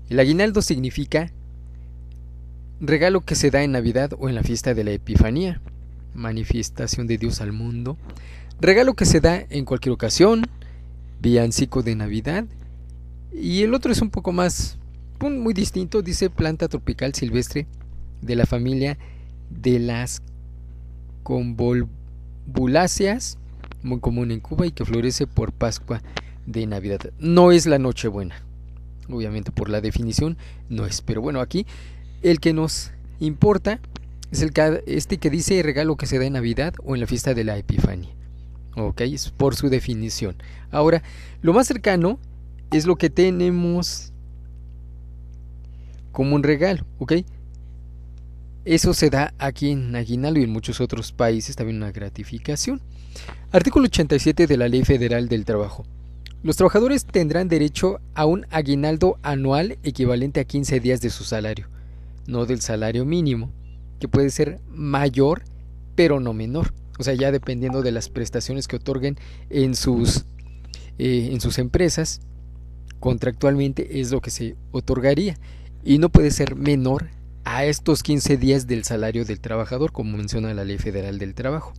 El aguinaldo significa regalo que se da en Navidad o en la fiesta de la Epifanía, manifestación de Dios al mundo. Regalo que se da en cualquier ocasión, villancico de Navidad. Y el otro es un poco más, muy distinto, dice planta tropical silvestre de la familia de las convolvuláceas, muy común en Cuba y que florece por Pascua de Navidad. No es la Nochebuena, obviamente por la definición no es, pero bueno, aquí el que nos importa es este que dice regalo que se da en Navidad o en la fiesta de la Epifanía. Ok, es por su definición. Ahora, lo más cercano es lo que tenemos como un regalo, ¿ok? Eso se da aquí en aguinaldo y en muchos otros países también una gratificación. Artículo 87 de la Ley Federal del Trabajo. Los trabajadores tendrán derecho a un aguinaldo anual equivalente a 15 días de su salario, no del salario mínimo, que puede ser mayor pero no menor. O sea, ya dependiendo de las prestaciones que otorguen en sus empresas, contractualmente es lo que se otorgaría y no puede ser menor a estos 15 días del salario del trabajador, como menciona la Ley Federal del Trabajo.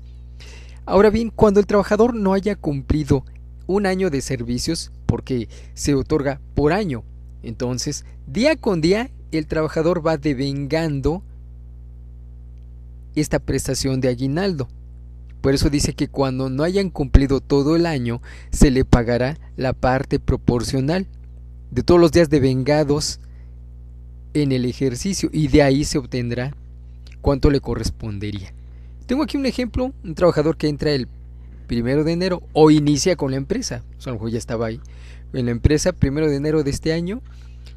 Ahora bien, cuando el trabajador no haya cumplido un año de servicios, porque se otorga por año, entonces día con día el trabajador va devengando esta prestación de aguinaldo. Por eso dice que cuando no hayan cumplido todo el año, se le pagará la parte proporcional de todos los días devengados en el ejercicio y de ahí se obtendrá cuánto le correspondería. Tengo aquí un ejemplo, un trabajador que entra el 1 de enero o inicia con la empresa, o sea, a lo mejor ya estaba ahí en la empresa 1 de enero de este año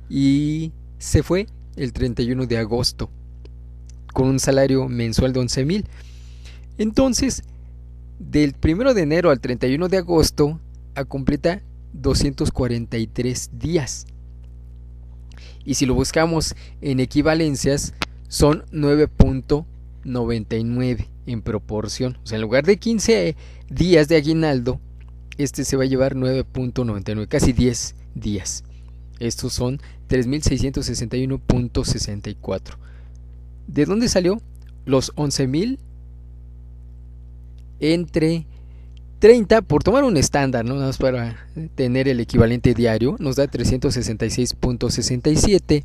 y se fue el 31 de agosto con un salario mensual de 11,000. Entonces, del 1 de enero al 31 de agosto completa 243 días. Y si lo buscamos en equivalencias, son 9.99 en proporción. O sea, en lugar de 15 días de aguinaldo, este se va a llevar 9.99, casi 10 días. Estos son 3.661.64. ¿De dónde salió? Los 11,000 entre 30, por tomar un estándar, ¿no? Nada más para tener el equivalente diario, nos da 366.67.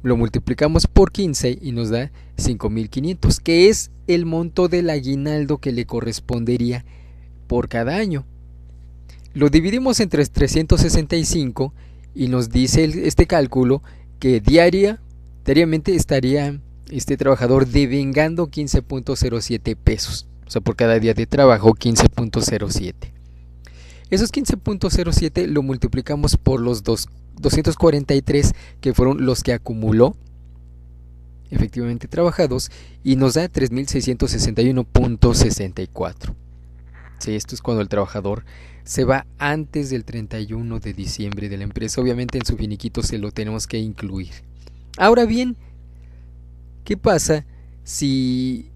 Lo multiplicamos por 15 y nos da 5,500, que es el monto del aguinaldo que le correspondería por cada año. Lo dividimos entre 365 y nos dice este cálculo que diariamente estaría este trabajador devengando 15.07 pesos. O sea, por cada día de trabajo 15.07. Esos 15.07 lo multiplicamos por los 243 que fueron los que acumuló efectivamente trabajados y nos da 3.661.64. Sí, esto es cuando el trabajador se va antes del 31 de diciembre de la empresa. Obviamente en su finiquito se lo tenemos que incluir. Ahora bien, ¿qué pasa si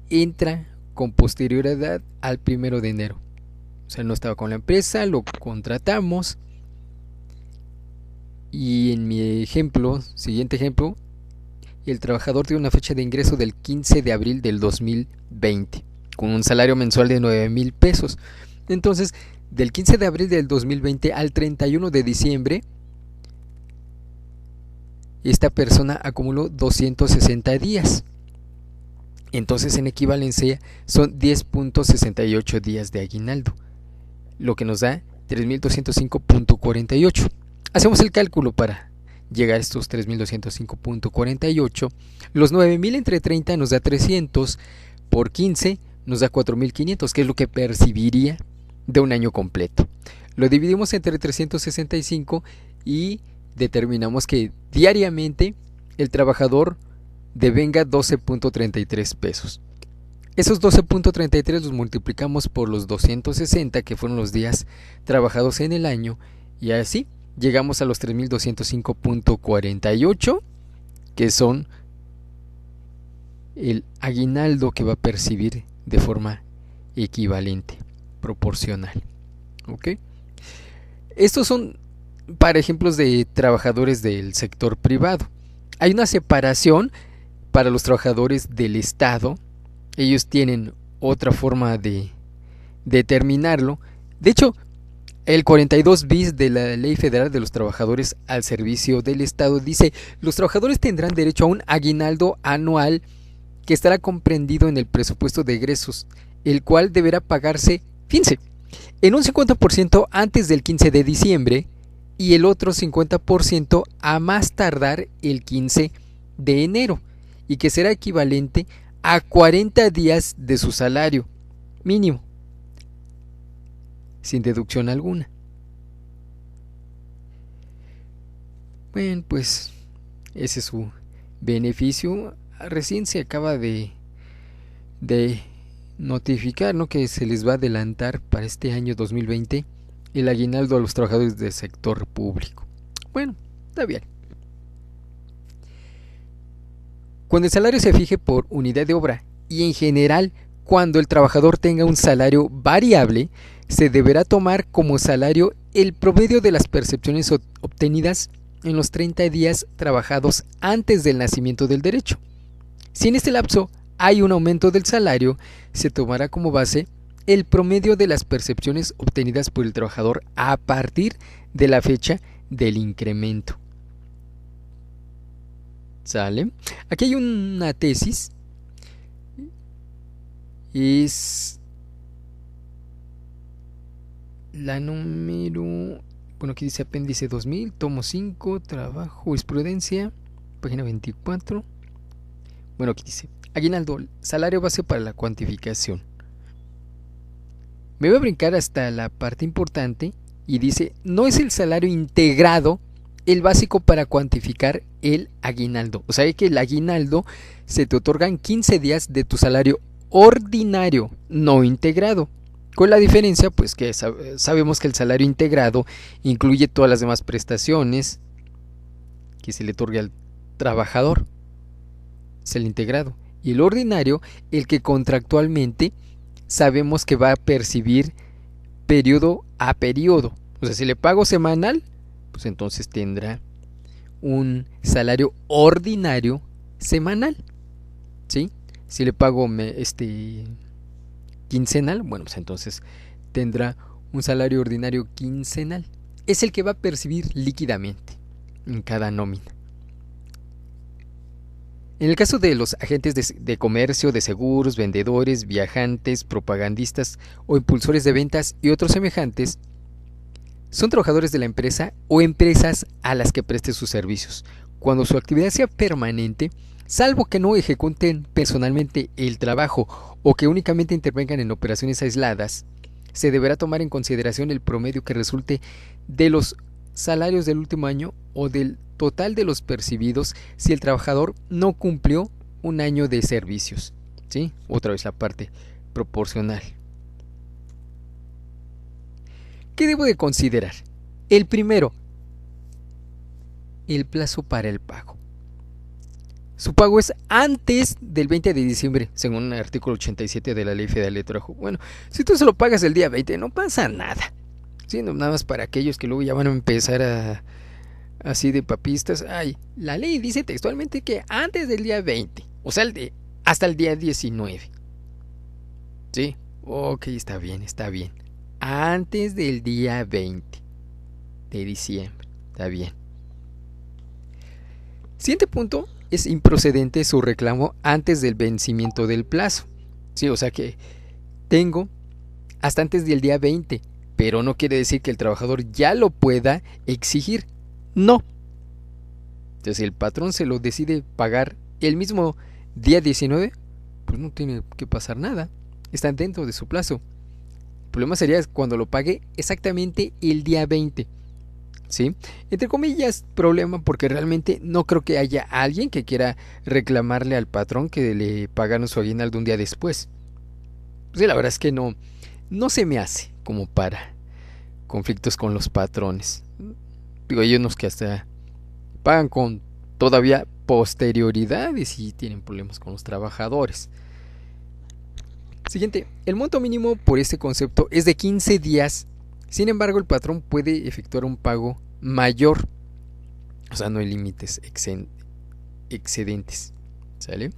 entra con posterioridad al 1 de enero? O sea, no estaba con la empresa, lo contratamos y en mi siguiente ejemplo, el trabajador tiene una fecha de ingreso del 15 de abril del 2020 con un salario mensual de 9,000 pesos. Entonces, del 15 de abril del 2020 al 31 de diciembre, esta persona acumuló 260 días. Entonces, en equivalencia, son 10.68 días de aguinaldo, lo que nos da 3.205.48. Hacemos el cálculo para llegar a estos 3.205.48. Los 9,000 entre 30 nos da 300, por 15 nos da 4,500, que es lo que percibiría de un año completo. Lo dividimos entre 365 y determinamos que diariamente el trabajador devenga 12.33 pesos. Esos 12.33 los multiplicamos por los 260 que fueron los días trabajados en el año y así llegamos a los 3.205.48 que son el aguinaldo que va a percibir de forma equivalente, proporcional. ¿Ok? Estos son para ejemplos de trabajadores del sector privado. Hay una separación para los trabajadores del Estado. Ellos tienen otra forma de determinarlo. De hecho, el 42 bis de la Ley Federal de los Trabajadores al Servicio del Estado dice: los trabajadores tendrán derecho a un aguinaldo anual que estará comprendido en el presupuesto de egresos, el cual deberá pagarse, fíjense, en un 50% antes del 15 de diciembre y el otro 50% a más tardar el 15 de enero, y que será equivalente a 40 días de su salario mínimo, sin deducción alguna. Bueno, pues ese es su beneficio. Recién se acaba de notificar, ¿no?, que se les va a adelantar para este año 2020 el aguinaldo a los trabajadores del sector público. Bueno, está bien. Cuando el salario se fije por unidad de obra y en general cuando el trabajador tenga un salario variable, se deberá tomar como salario el promedio de las percepciones obtenidas en los 30 días trabajados antes del nacimiento del derecho. Si en este lapso hay un aumento del salario, se tomará como base el promedio de las percepciones obtenidas por el trabajador a partir de la fecha del incremento. ¿Sale? Aquí hay una tesis. Es la número... Bueno, aquí dice apéndice 2000, tomo 5, trabajo, jurisprudencia, página 24. Bueno, aquí dice: aguinaldo, salario base para la cuantificación. Me voy a brincar hasta la parte importante y dice: no es el salario integrado el básico para cuantificar el aguinaldo. O sea que el aguinaldo se te otorga en 15 días de tu salario ordinario, no integrado. Con la diferencia, pues, que sabemos que el salario integrado incluye todas las demás prestaciones que se le otorga al trabajador. Es el integrado. Y el ordinario, el que contractualmente sabemos que va a percibir periodo a periodo. O sea, si le pago semanal, pues entonces tendrá un salario ordinario semanal, ¿sí? Si le pago quincenal, bueno, pues entonces tendrá un salario ordinario quincenal. Es el que va a percibir líquidamente en cada nómina. En el caso de los agentes de comercio, de seguros, vendedores, viajantes, propagandistas o impulsores de ventas y otros semejantes, son trabajadores de la empresa o empresas a las que preste sus servicios. Cuando su actividad sea permanente, salvo que no ejecuten personalmente el trabajo o que únicamente intervengan en operaciones aisladas, se deberá tomar en consideración el promedio que resulte de los salarios del último año o del total de los percibidos si el trabajador no cumplió un año de servicios, ¿sí? Otra vez la parte proporcional. ¿Qué debo de considerar? El primero, el plazo para el pago. Su pago es antes del 20 de diciembre, según el artículo 87 de la Ley Federal de Trabajo. Bueno, si tú se lo pagas el día 20, no pasa nada. Sí, no, nada más para aquellos que luego ya van a empezar a así de papistas. Ay, la ley dice textualmente que antes del día 20, o sea, hasta el día 19. Sí, ok, está bien, está bien. Antes del día 20 de diciembre, está bien. Siguiente punto, es improcedente su reclamo antes del vencimiento del plazo. Sí, o sea que tengo hasta antes del día 20, pero no quiere decir que el trabajador ya lo pueda exigir. No. Entonces, si el patrón se lo decide pagar el mismo día 19, pues no tiene que pasar nada. Está dentro de su plazo. El problema sería cuando lo pague exactamente el día 20. ¿Sí? Entre comillas, problema, porque realmente no creo que haya alguien que quiera reclamarle al patrón que le pagaron su aguinaldo un día después. Sí, la verdad es que no se me hace como para conflictos con los patrones. Digo, hay unos que hasta pagan con todavía posterioridad y sí tienen problemas con los trabajadores. Siguiente, el monto mínimo por este concepto es de 15 días. Sin embargo, el patrón puede efectuar un pago mayor. O sea, no hay límites excedentes. ¿Sale?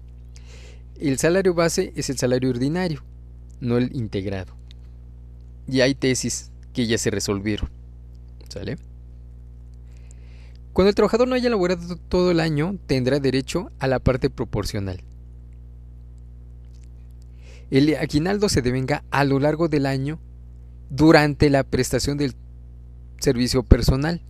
El salario base es el salario ordinario, no el integrado. Y hay tesis que ya se resolvieron. ¿Sale? Cuando el trabajador no haya laborado todo el año, tendrá derecho a la parte proporcional. El aguinaldo se devenga a lo largo del año durante la prestación del servicio personal.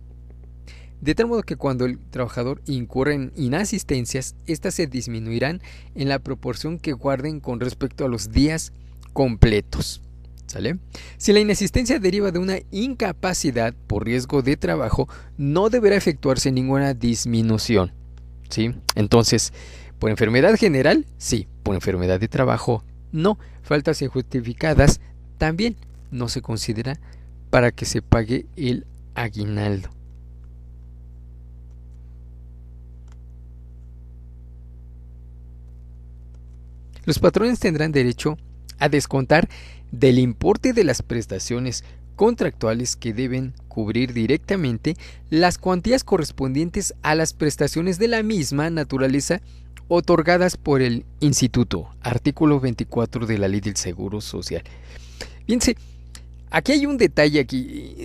De tal modo que cuando el trabajador incurre en inasistencias, éstas se disminuirán en la proporción que guarden con respecto a los días completos. ¿Sale? Si la inasistencia deriva de una incapacidad por riesgo de trabajo, no deberá efectuarse ninguna disminución. ¿Sí? Entonces, por enfermedad general, sí. Por enfermedad de trabajo, no. Faltas injustificadas también no se considera para que se pague el aguinaldo. Los patrones tendrán derecho a descontar del importe de las prestaciones contractuales que deben cubrir directamente las cuantías correspondientes a las prestaciones de la misma naturaleza otorgadas por el Instituto, artículo 24 de la Ley del Seguro Social. Fíjense, aquí hay un detalle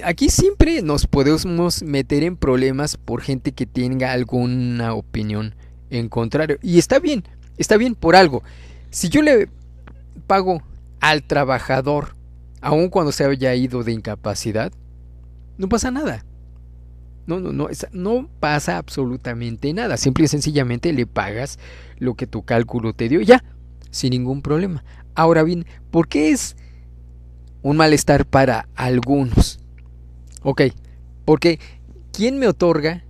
aquí siempre nos podemos meter en problemas por gente que tenga alguna opinión en contrario, y está bien por algo. Si yo le pago al trabajador, aun cuando se haya ido de incapacidad, no pasa nada. No pasa absolutamente nada. Simple y sencillamente le pagas lo que tu cálculo te dio ya, sin ningún problema. Ahora bien, ¿por qué es un malestar para algunos? Ok, porque ¿quién me otorga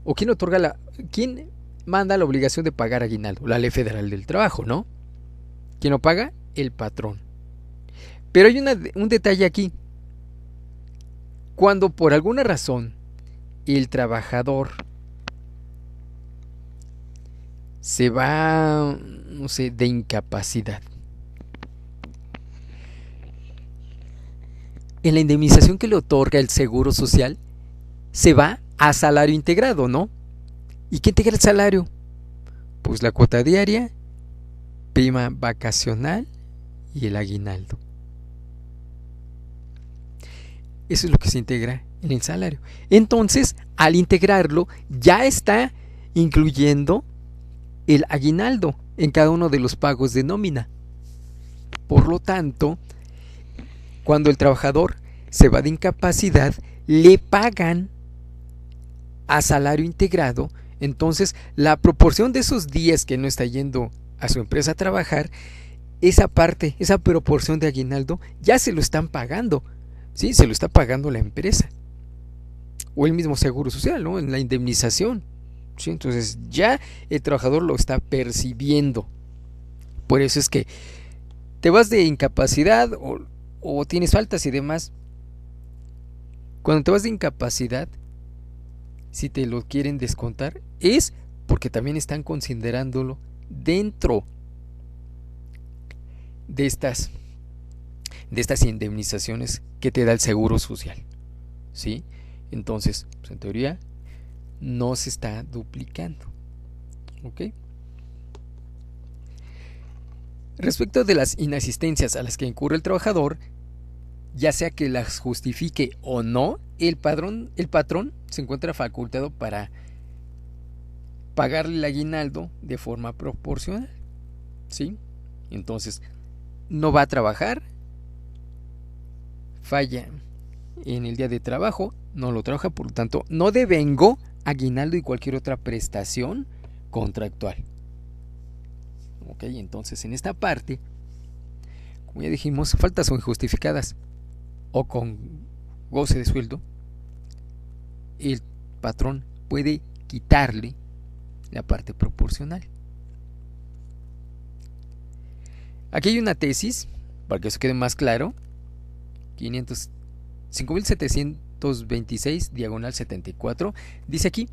o quién manda la obligación de pagar aguinaldo? La Ley Federal del Trabajo, ¿no? ¿Quién lo paga? El patrón. Pero hay un detalle aquí. Cuando por alguna razón el trabajador se va, no sé, de incapacidad, en la indemnización que le otorga el Seguro Social se va a salario integrado, ¿no? ¿Y qué integra el salario? Pues la cuota diaria, prima vacacional y el aguinaldo. Eso es lo que se integra en el salario. Entonces, al integrarlo, ya está incluyendo el aguinaldo en cada uno de los pagos de nómina. Por lo tanto, cuando el trabajador se va de incapacidad, le pagan a salario integrado. Entonces, la proporción de esos días que no está yendo a su empresa a trabajar, esa parte, esa proporción de aguinaldo, ya se lo están pagando. Sí, se lo está pagando la empresa. O el mismo Seguro Social, ¿no? En la indemnización. ¿Sí? Entonces, ya el trabajador lo está percibiendo. Por eso es que te vas de incapacidad o tienes faltas y demás. Cuando te vas de incapacidad, si te lo quieren descontar, es porque también están considerándolo dentro de estas indemnizaciones que te da el Seguro Social. ¿Sí? Entonces, pues en teoría, no se está duplicando. ¿Ok? Respecto de las inasistencias a las que incurre el trabajador, ya sea que las justifique o no, el patrón se encuentra facultado para pagarle el aguinaldo de forma proporcional. ¿Sí? Entonces, no va a trabajar, falla en el día de trabajo, no lo trabaja, por lo tanto, no devengo aguinaldo y cualquier otra prestación contractual. Ok, entonces en esta parte, como ya dijimos, faltas o injustificadas o con goce de sueldo, el patrón puede quitarle la parte proporcional. Aquí hay una tesis, para que eso quede más claro, 5726 diagonal 74, dice aquí: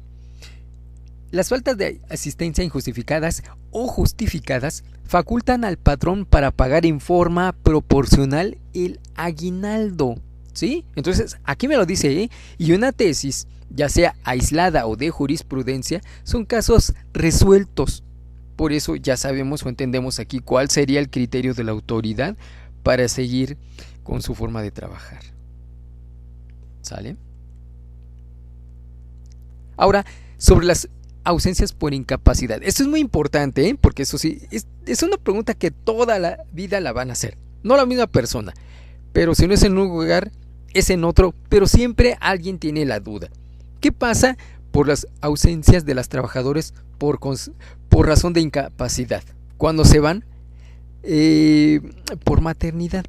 las faltas de asistencia injustificadas o justificadas facultan al patrón para pagar en forma proporcional el aguinaldo. ¿Sí? Entonces, aquí me lo dice, ¿eh? Y una tesis ya sea aislada o de jurisprudencia, son casos resueltos. Por eso ya sabemos o entendemos aquí cuál sería el criterio de la autoridad para seguir con su forma de trabajar. ¿Sale? Ahora, sobre las ausencias por incapacidad. Esto es muy importante, ¿eh? Porque eso sí, es una pregunta que toda la vida la van a hacer. No la misma persona, pero si no es en un lugar, es en otro, pero siempre alguien tiene la duda. ¿Qué pasa por las ausencias de las trabajadoras por razón de incapacidad? Cuando se van por maternidad.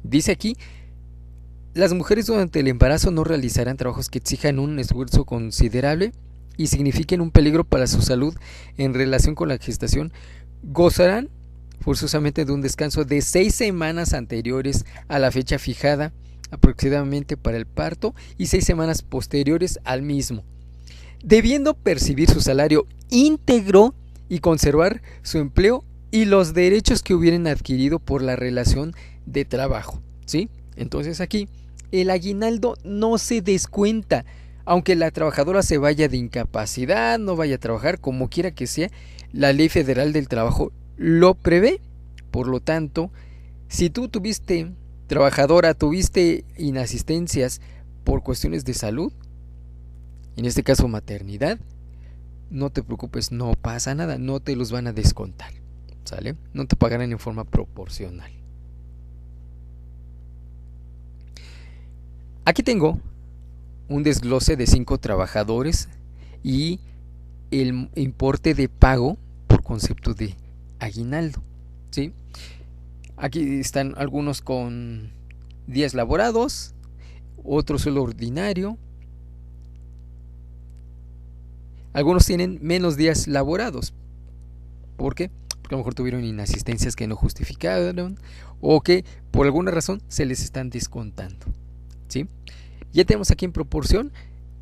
Dice aquí, las mujeres durante el embarazo no realizarán trabajos que exijan un esfuerzo considerable y signifiquen un peligro para su salud en relación con la gestación. Gozarán forzosamente de un descanso de 6 semanas anteriores a la fecha fijada aproximadamente para el parto y 6 semanas posteriores al mismo, debiendo percibir su salario íntegro y conservar su empleo y los derechos que hubieran adquirido por la relación de trabajo. ¿Sí? Entonces aquí el aguinaldo no se descuenta, aunque la trabajadora se vaya de incapacidad, no vaya a trabajar, como quiera que sea, la Ley Federal del Trabajo lo prevé. Por lo tanto, si tú tuviste inasistencias por cuestiones de salud, en este caso maternidad, no te preocupes, no pasa nada, no te los van a descontar, ¿sale? No te pagarán en forma proporcional. Aquí tengo un desglose de 5 trabajadores y el importe de pago por concepto de aguinaldo, ¿sí? Aquí están algunos con días laborados, otros solo ordinario. Algunos tienen menos días laborados. ¿Por qué? Porque a lo mejor tuvieron inasistencias que no justificaron o que por alguna razón se les están descontando. ¿Sí? Ya tenemos aquí en proporción,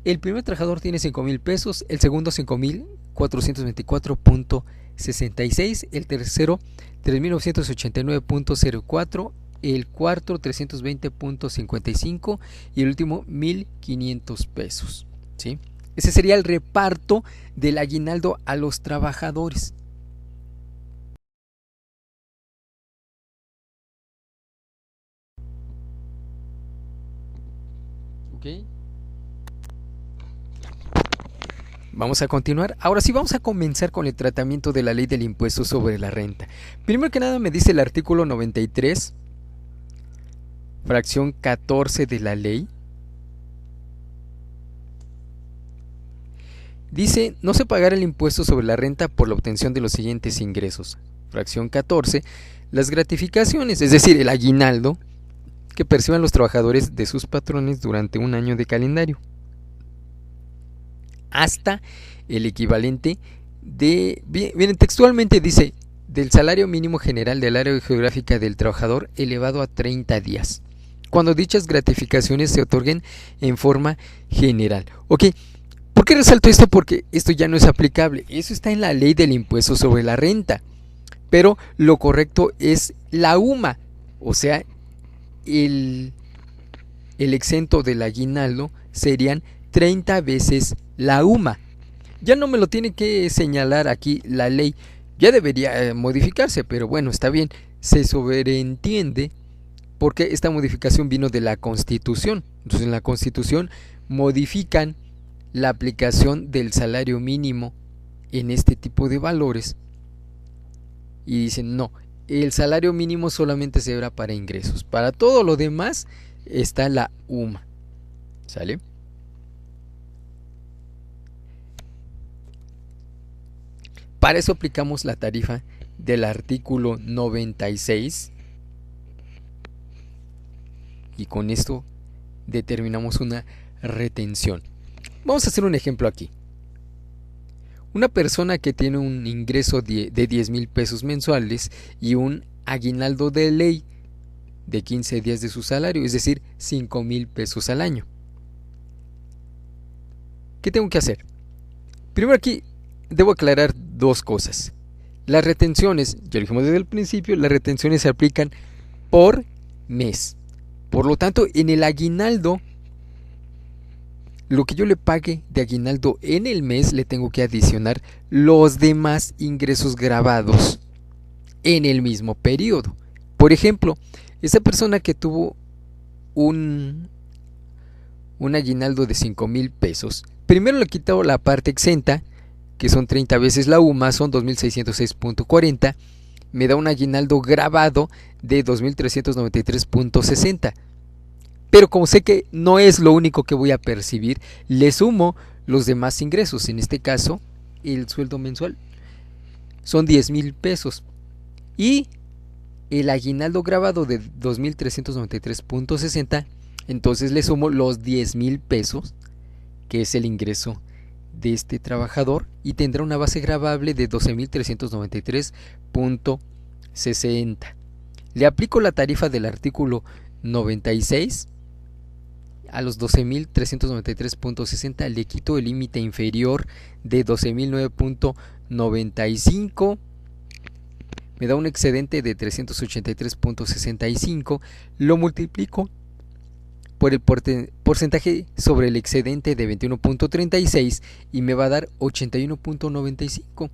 el primer trabajador tiene 5,000 pesos, el segundo 5,424.66, el tercero 3,989.04, el cuarto 320.55 y el último 1,500 pesos. ¿Sí? Ese sería el reparto del aguinaldo a los trabajadores. Okay. Vamos a continuar. Ahora sí vamos a comenzar con el tratamiento de la ley del impuesto sobre la renta. Primero que nada me dice el artículo 93, fracción 14 de la ley. Dice, no se pagará el impuesto sobre la renta por la obtención de los siguientes ingresos. Fracción 14, las gratificaciones, es decir, el aguinaldo, que perciban los trabajadores de sus patrones durante un año de calendario, hasta el equivalente de, miren, textualmente dice, del salario mínimo general del área geográfica del trabajador elevado a 30 días, cuando dichas gratificaciones se otorguen en forma general. Ok, ¿por qué resalto esto? Porque esto ya no es aplicable, eso está en la ley del impuesto sobre la renta, pero lo correcto es la UMA, o sea, el exento del aguinaldo serían 30 veces la UMA. Ya no me lo tiene que señalar aquí la ley, ya debería modificarse, pero bueno, está bien, se sobreentiende porque esta modificación vino de la Constitución. Entonces en la Constitución modifican la aplicación del salario mínimo en este tipo de valores y dicen no, el salario mínimo solamente se verá para ingresos. Para todo lo demás está la UMA. ¿Sale? Para eso aplicamos la tarifa del artículo 96 y con esto determinamos una retención. Vamos a hacer un ejemplo aquí. Una persona que tiene un ingreso de 10,000 pesos mensuales y un aguinaldo de ley de 15 días de su salario, es decir, 5,000 pesos al año. ¿Qué tengo que hacer? Primero aquí debo aclarar dos cosas. Las retenciones, ya lo dijimos desde el principio, las retenciones se aplican por mes. Por lo tanto, en el aguinaldo lo que yo le pague de aguinaldo en el mes le tengo que adicionar los demás ingresos grabados en el mismo periodo. Por ejemplo, esa persona que tuvo un aguinaldo de 5,000 pesos, primero le quito la parte exenta, que son 30 veces la UMA, son 2.606.40, me da un aguinaldo grabado de 2.393.60. Pero como sé que no es lo único que voy a percibir, le sumo los demás ingresos, en este caso el sueldo mensual, son 10,000 pesos. Y el aguinaldo grabado de 2.393.60, entonces le sumo los 10,000 pesos, que es el ingreso de este trabajador, y tendrá una base gravable de 12.393.60. Le aplico la tarifa del artículo 96 a los 12.393.60, le quito el límite inferior de 12.009.95, me da un excedente de 383.65, lo multiplico por el porcentaje sobre el excedente de 21.36 y me va a dar 81.95,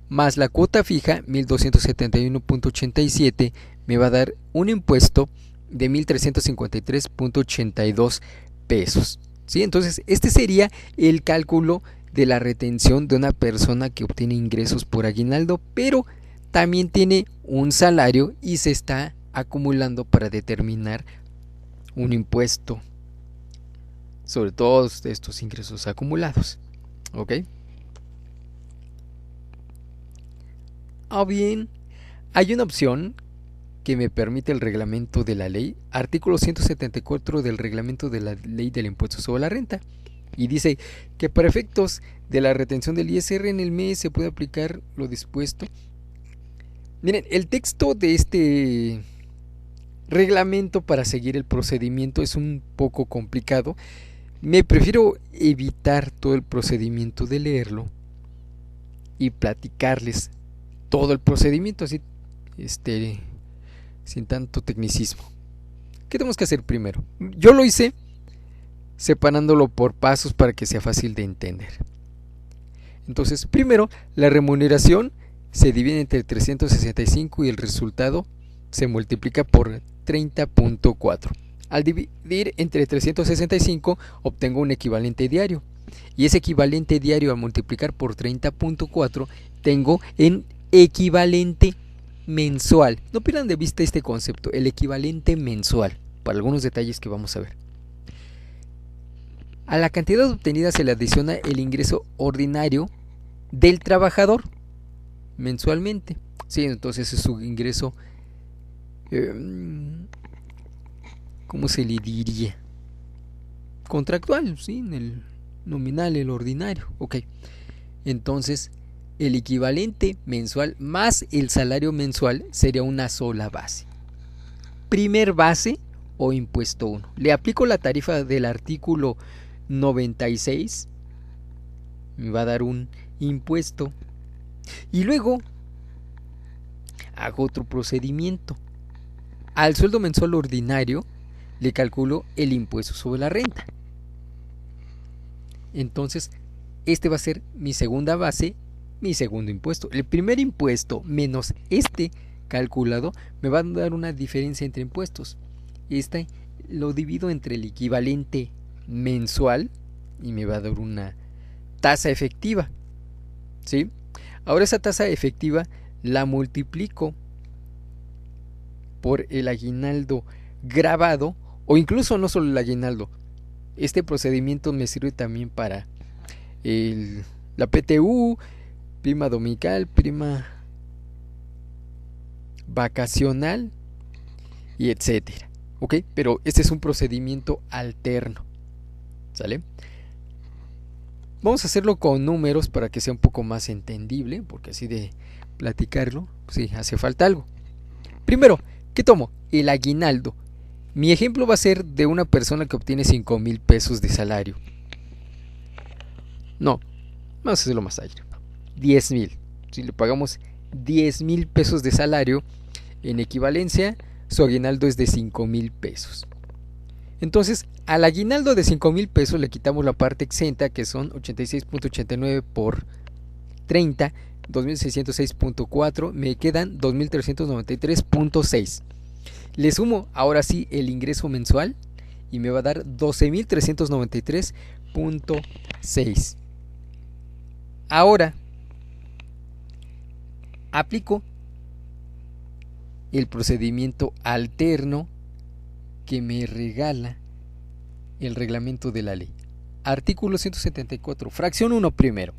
más la cuota fija 1.271.87 me va a dar un impuesto de 1.353.82 pesos. ¿Sí? Entonces este sería el cálculo de la retención de una persona que obtiene ingresos por aguinaldo, pero también tiene un salario y se está acumulando para determinar un impuesto sobre todos estos ingresos acumulados. ¿Ok? O bien, hay una opción que me permite el reglamento de la ley, artículo 174 del reglamento de la ley del impuesto sobre la renta, y dice que para efectos de la retención del ISR en el mes se puede aplicar lo dispuesto. Miren, el texto de este reglamento para seguir el procedimiento es un poco complicado. Me prefiero evitar todo el procedimiento de leerlo y platicarles todo el procedimiento así, sin tanto tecnicismo. ¿Qué tenemos que hacer primero? Yo lo hice separándolo por pasos para que sea fácil de entender. Entonces, primero, la remuneración se divide entre 365 y el resultado se multiplica por 30.4. Al dividir entre 365 obtengo un equivalente diario, y ese equivalente diario a multiplicar por 30.4 tengo en equivalente mensual. No pierdan de vista este concepto, el equivalente mensual, para algunos detalles que vamos a ver. A la cantidad obtenida se le adiciona el ingreso ordinario del trabajador mensualmente. Sí, entonces es su ingreso, ¿cómo se le diría? Contractual, sí, en el nominal, el ordinario. Ok, entonces el equivalente mensual más el salario mensual sería una sola base. Primer base o impuesto 1. Le aplico la tarifa del artículo 96, me va a dar un impuesto, y luego hago otro procedimiento. Al sueldo mensual ordinario le calculo el impuesto sobre la renta. Entonces este va a ser mi segunda base, mi segundo impuesto. El primer impuesto menos este calculado me va a dar una diferencia entre impuestos. Este lo divido entre el equivalente mensual y me va a dar una tasa efectiva. ¿Sí? Ahora esa tasa efectiva la multiplico por el aguinaldo grabado, o incluso no solo el aguinaldo. Este procedimiento me sirve también para la PTU, prima dominical, prima vacacional y etcétera. ¿Ok? Pero este es un procedimiento alterno. ¿Sale? Vamos a hacerlo con números para que sea un poco más entendible, porque así de platicarlo, sí, hace falta algo. Primero, ¿qué tomo? El aguinaldo. Mi ejemplo va a ser de una persona que obtiene 5,000 pesos de salario. No, vamos a hacerlo más allá. 10,000. Si le pagamos 10,000 pesos de salario, en equivalencia, su aguinaldo es de 5,000 pesos. Entonces, al aguinaldo de 5,000 pesos le quitamos la parte exenta, que son 86.89 por 30, 2.606.4, me quedan 2.393.6. Le sumo ahora sí el ingreso mensual y me va a dar 12.393.6. Ahora aplico el procedimiento alterno que me regala el reglamento de la ley. Artículo 174, fracción 1 primero.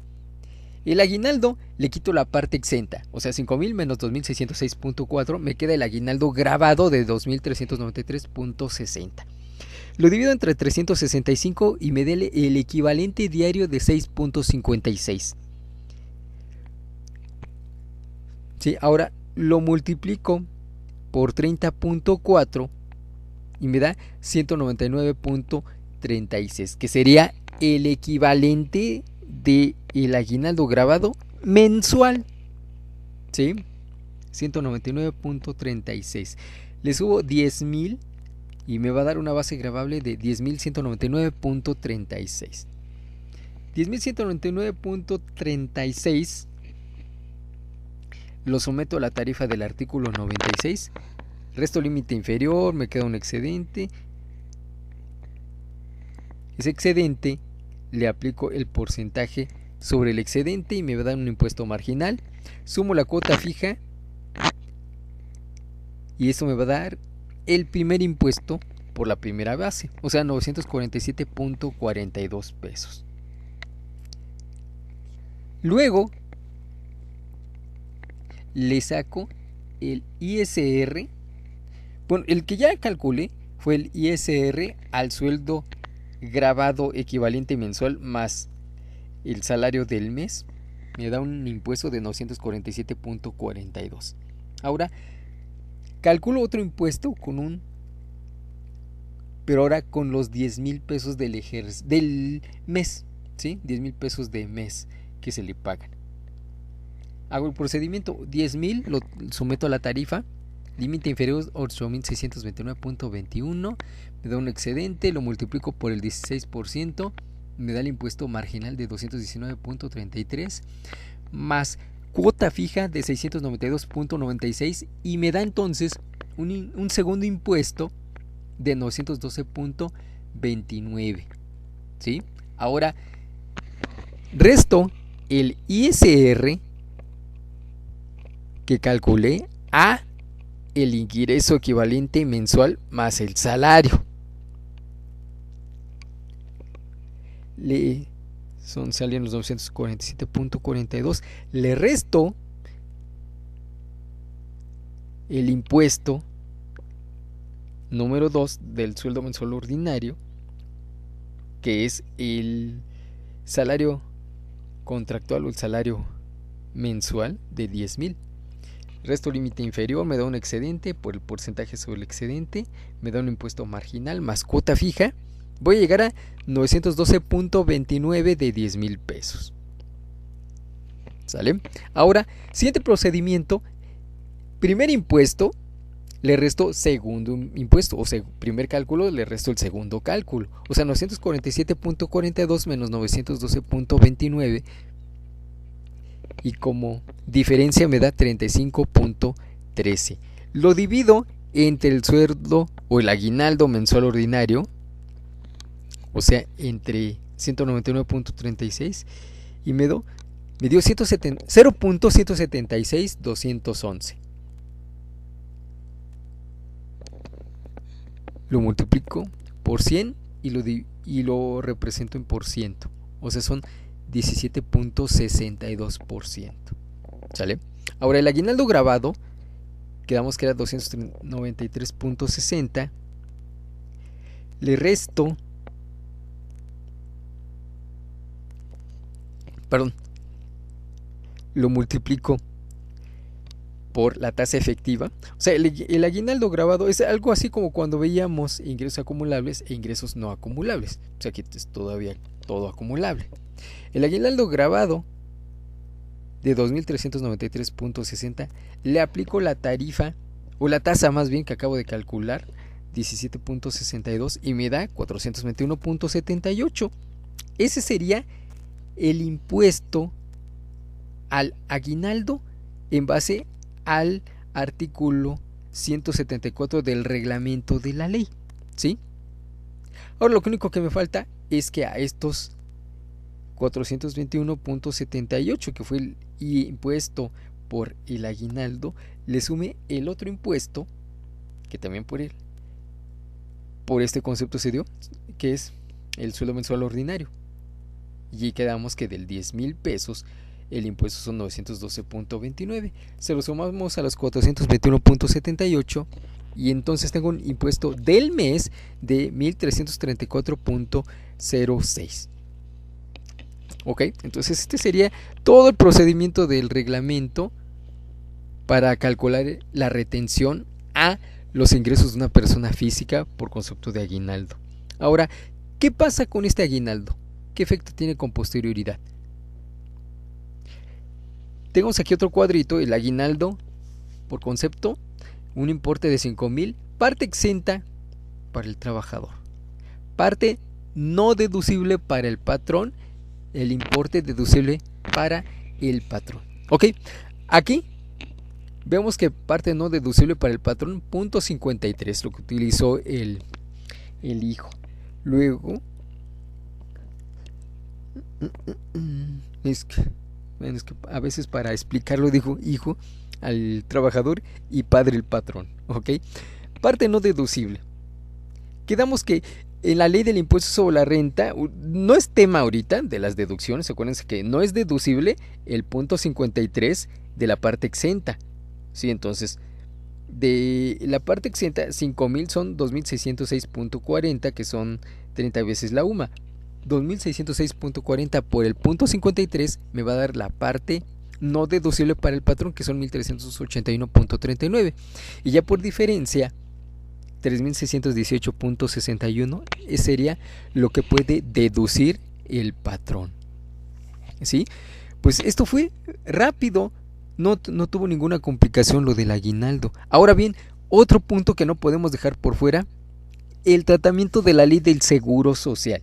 El aguinaldo le quito la parte exenta, o sea, 5,000 menos 2.606.4, me queda el aguinaldo grabado de 2.393.60. Lo divido entre 365 y me da el equivalente diario de 6.56. ¿Sí? Ahora lo multiplico por 30.4 y me da 199.36, que sería el equivalente del aguinaldo grabado mensual. ¿Sí? 199.36. Le subo 10,000 y me va a dar una base gravable de 10.199.36. 10.199.36 lo someto a la tarifa del artículo 96. Resto límite inferior, me queda un excedente. Ese excedente le aplico el porcentaje sobre el excedente y me va a dar un impuesto marginal. Sumo la cuota fija y eso me va a dar el primer impuesto por la primera base, o sea, 947.42 pesos. Luego le saco el ISR. Bueno, el que ya calculé fue el ISR al sueldo grabado equivalente mensual más el salario del mes. Me da un impuesto de 947.42. Ahora calculo otro impuesto pero ahora con los 10,000 pesos del mes, ¿sí? 10,000 pesos de mes que se le pagan. Hago el procedimiento, 10,000 lo someto a la tarifa, límite inferior 8.629.21, me da un excedente, lo multiplico por el 16%, me da el impuesto marginal de 219.33, más cuota fija de 692.96 y me da entonces un segundo impuesto de 912.29. ¿Sí? Ahora resto el ISR que calculé a el ingreso equivalente mensual más el salario. Salieron los 947.42. Le resto el impuesto número 2 del sueldo mensual ordinario, que es el salario contractual o el salario mensual de 10,000. Resto límite inferior, me da un excedente por el porcentaje sobre el excedente, me da un impuesto marginal más cuota fija. Voy a llegar a 912.29 de 10,000 pesos. ¿Sale? Ahora, siguiente procedimiento. Primer impuesto, le resto segundo impuesto. O sea, primer cálculo, le resto el segundo cálculo. O sea, 947.42 menos 912.29. Y como diferencia me da 35.13. Lo divido entre el sueldo o el aguinaldo mensual ordinario, o sea, entre 199.36 y me dio 0.176.211. Lo multiplico por 100 y lo represento en por ciento. O sea, son 17.62%. ¿Sale? Ahora el aguinaldo grabado, quedamos que era 293.60. Le resto, lo multiplico por la tasa efectiva. O sea, el aguinaldo grabado es algo así como cuando veíamos ingresos acumulables e ingresos no acumulables. O sea, que es todavía todo acumulable. El aguinaldo grabado de 2.393.60 le aplico la tarifa, o la tasa más bien que acabo de calcular, 17.62 y me da 421.78. Ese sería el impuesto al aguinaldo en base al artículo 174 del reglamento de la ley, ¿sí? Ahora lo único que me falta es que a estos 421.78, que fue el impuesto por el aguinaldo, le sume el otro impuesto que también por este concepto se dio, que es el sueldo mensual ordinario. Y quedamos que del 10,000 pesos el impuesto son 912.29. Se lo sumamos a los 421.78 y entonces tengo un impuesto del mes de 1,334.06. Ok, entonces este sería todo el procedimiento del reglamento para calcular la retención a los ingresos de una persona física por concepto de aguinaldo. Ahora, ¿qué pasa con este aguinaldo? ¿Qué efecto tiene con posterioridad? Tenemos aquí otro cuadrito, el aguinaldo por concepto, un importe de 5,000, parte exenta para el trabajador, parte no deducible para el patrón, el importe deducible para el patrón. Ok, aquí vemos que parte no deducible para el patrón, .53, lo que utilizó el hijo. Luego, es que a veces para explicarlo dijo hijo al trabajador y padre el patrón. Ok, parte no deducible. Quedamos que en la ley del impuesto sobre la renta no es tema ahorita de las deducciones. Acuérdense que no es deducible el .53 de la parte exenta. Sí, entonces de la parte exenta 5,000 son 2,606.40, que son 30 veces la UMA. 2,606.40 por el .53 me va a dar la parte no deducible para el patrón, que son 1,381.39, y ya por diferencia 3,618.61 sería lo que puede deducir el patrón. ¿Sí? Pues esto fue rápido, no tuvo ninguna complicación lo del aguinaldo. Ahora bien, otro punto que no podemos dejar por fuera, el tratamiento de la ley del seguro social.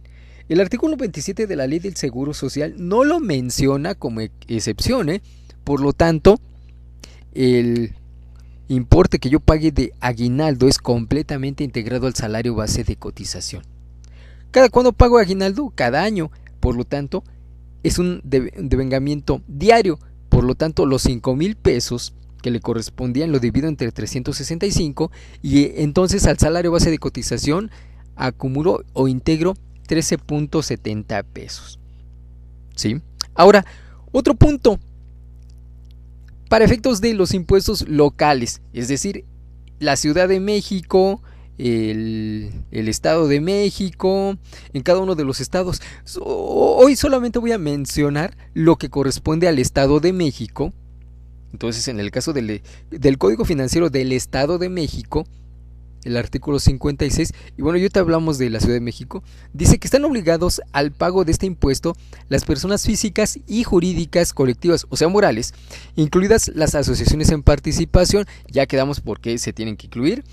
El artículo 27 de la ley del seguro social no lo menciona como excepción, por lo tanto, el importe que yo pague de aguinaldo es completamente integrado al salario base de cotización. ¿Cada cuándo pago aguinaldo? Cada año, por lo tanto, es un devengamiento diario. Por lo tanto, los 5,000 pesos que le correspondían lo divido entre 365 y entonces al salario base de cotización acumulo o integro 13.70 pesos. ¿Sí? Ahora, otro punto. Para efectos de los impuestos locales, es decir, la Ciudad de México, el Estado de México, en cada uno de los estados. Hoy solamente voy a mencionar lo que corresponde al Estado de México. Entonces, en el caso del Código Financiero del Estado de México, el artículo 56, y bueno, ya te hablamos de la Ciudad de México, dice que están obligados al pago de este impuesto las personas físicas y jurídicas colectivas, o sea, morales, incluidas las asociaciones en participación, ya quedamos por qué se tienen que incluir,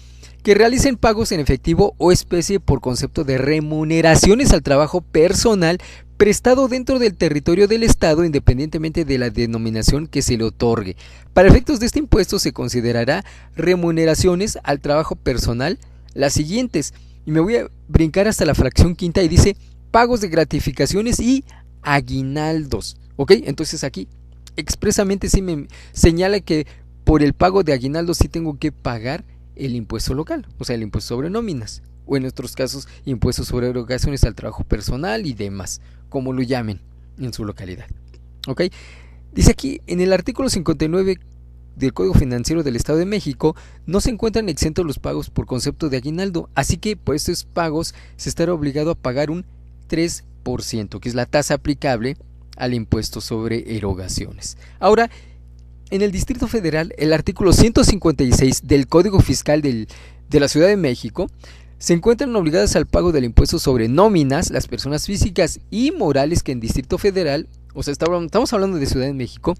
que realicen pagos en efectivo o especie por concepto de remuneraciones al trabajo personal prestado dentro del territorio del Estado, independientemente de la denominación que se le otorgue. Para efectos de este impuesto se considerará remuneraciones al trabajo personal las siguientes, y me voy a brincar hasta la fracción quinta y dice pagos de gratificaciones y aguinaldos. ¿Ok? Entonces aquí expresamente sí me señala que por el pago de aguinaldos sí tengo que pagar el impuesto local, o sea, el impuesto sobre nóminas, o en otros casos impuestos sobre erogaciones al trabajo personal y demás, como lo llamen en su localidad. ¿Ok? Dice aquí en el artículo 59 del Código Financiero del Estado de México no se encuentran exentos los pagos por concepto de aguinaldo, así que por estos pagos se estará obligado a pagar un 3%, que es la tasa aplicable al impuesto sobre erogaciones. Ahora, en el Distrito Federal, el artículo 156 del Código Fiscal de la Ciudad de México se encuentran obligadas al pago del impuesto sobre nóminas las personas físicas y morales que en Distrito Federal, o sea, estamos hablando de Ciudad de México,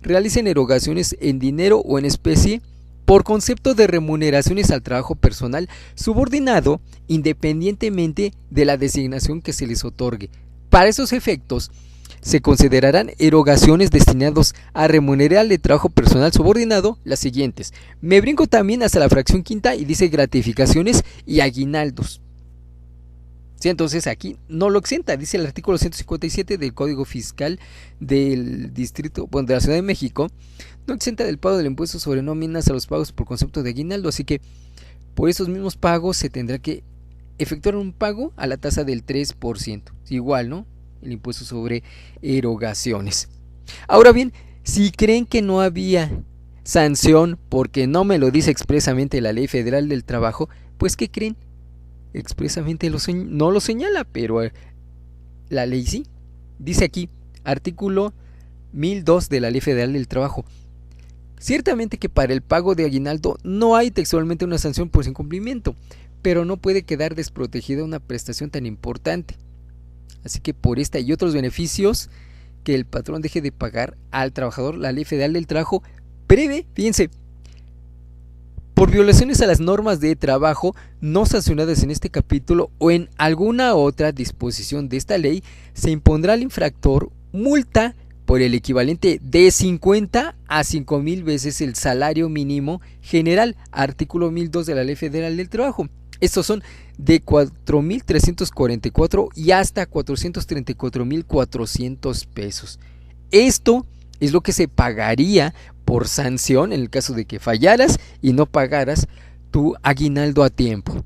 realicen erogaciones en dinero o en especie por concepto de remuneraciones al trabajo personal subordinado independientemente de la designación que se les otorgue. Para esos efectos, se considerarán erogaciones destinadas a remunerar el trabajo personal subordinado las siguientes. Me brinco también hasta la fracción quinta y dice gratificaciones y aguinaldos. Sí, entonces aquí no lo exenta, dice el artículo 157 del Código Fiscal del Distrito, bueno, de la Ciudad de México, no exenta del pago del impuesto sobre nóminas a los pagos por concepto de aguinaldo, así que por esos mismos pagos se tendrá que efectuar un pago a la tasa del 3%, igual, ¿no? El impuesto sobre erogaciones. Ahora bien, si creen que no había sanción porque no me lo dice expresamente la Ley Federal del Trabajo, pues ¿qué creen? Expresamente no lo señala, pero la ley sí. Dice aquí, artículo 1002 de la Ley Federal del Trabajo. Ciertamente que para el pago de aguinaldo no hay textualmente una sanción por su incumplimiento, pero no puede quedar desprotegida una prestación tan importante. Así que por esta y otros beneficios que el patrón deje de pagar al trabajador, la Ley Federal del Trabajo prevé, fíjense, por violaciones a las normas de trabajo no sancionadas en este capítulo o en alguna otra disposición de esta ley, se impondrá al infractor multa por el equivalente de 50 a 5,000 veces el salario mínimo general, artículo 1002 de la Ley Federal del Trabajo. Estos son de 4,344 y hasta 434,400 pesos. Esto es lo que se pagaría por sanción en el caso de que fallaras y no pagaras tu aguinaldo a tiempo.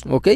¿Ok?